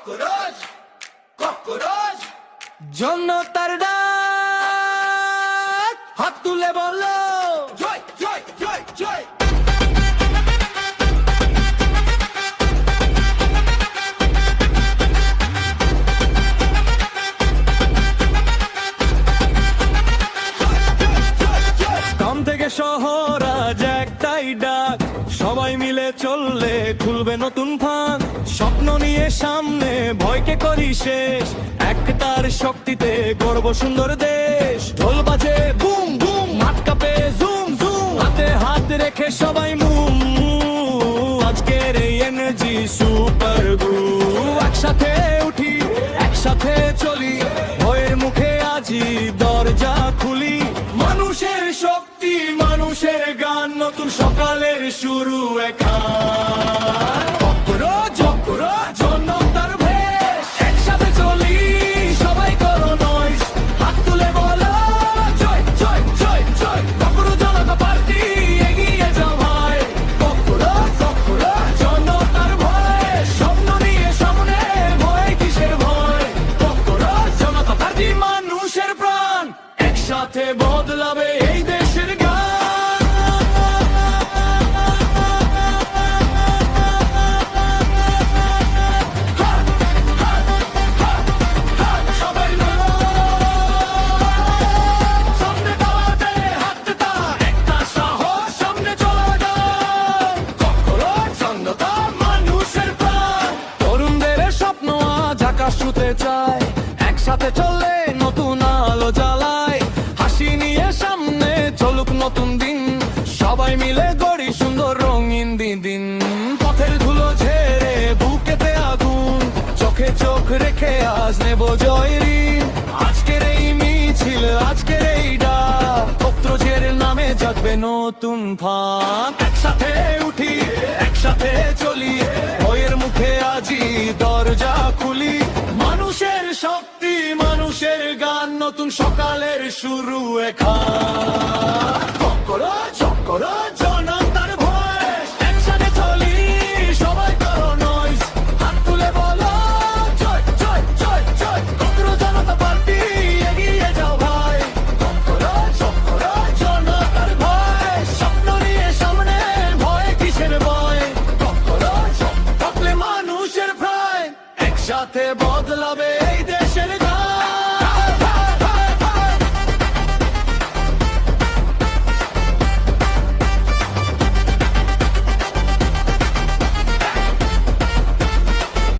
Cockroach cockroach জনতার ডাক, হাত তুলে বলো জয় জয় জয় জয়। গ্রাম থেকে শহর আজ একটাই ডাক, সবাই মিলে চললে খুলবে নতুন ফাঁক। স্বপ্ন নিয়ে সামনে, ভয়কে করি শেষ, একতার শক্তিতে গর্ব সুন্দর দেশ। ঢোল বাজে বুম বুম, হাত কাঁপে জুম জুম, হাতে হাত রেখে সবাই মুম। আজকের এই এনার্জি সুপার গ্লু, একসাথে উঠি একসাথে চলি, ভয়ের মুখে আজি দরজা খুলি। মানুষের শক্তি, মানুষের গান, নতুন সকালের শুরু এখান। ককরোচ ককরোচ জনতার ভেষ, একসাথে চলি সবাই করো নয়েজ, হাত তুলে বলো জয় জয় জয় জয়। ককরোচ জনতা পার্টি, এগিয়ে যাও ভাই। ককরোচ ককরোচ জনতার ভয়, স্বপ্ন নিয়ে সামনে, ভয় কিসের ভয়। ককরোচ জনতা পার্টি, মানুষের প্রাণ, একসাথে বদলাবে এই দেশের গান। সবাই মিলে সামনে দাঁড়াতে, হাতটা একটা সাহস, সামনে চলে যাও। ককরোচ জনতা, মানুষের প্রাণ। তরুণদের স্বপ্ন আজ আকাশ ছুঁতে চায়, একসাথে চললে নতুন আলো জ্বালায়। হাসি নিয়ে সামনে চলুক নতুন দিন, সবাই মিলে গড়ি সুন্দর রঙিন দিন। পথের ধুলো ঝেড়ে বুকেতে আগুন, চোখে চোখ রেখে আজ নেব জয়ের ঋণ। আজকের এই মিছিল, আজকের এই ডাক, ককরোচের নামে জাগবে নতুন ফাঁক। একসাথে উঠি একসাথে চলি, ভয়ের মুখে আজি দরজা খুলি। মানুষের শক্তি, মানুষের গান, নতুন সকালের শুরু এখান। ককরোচ ককরোচ জনতার ভয়েস, একসাথে চলি সবাই করো নয়েজ, হাত তুলে বলো জয় জয় জয় জয়। ককরোচ জনতা পার্টি, এগিয়ে যাও ভাই। ককরোচ ককরোচ জনতার ভয়েস, স্বপ্ন নিয়ে সামনে, ভয় কিসের ভয়। ককরোচ থাকলে মানুষের প্রায়, একসাথে বদলাবে এই দেশ।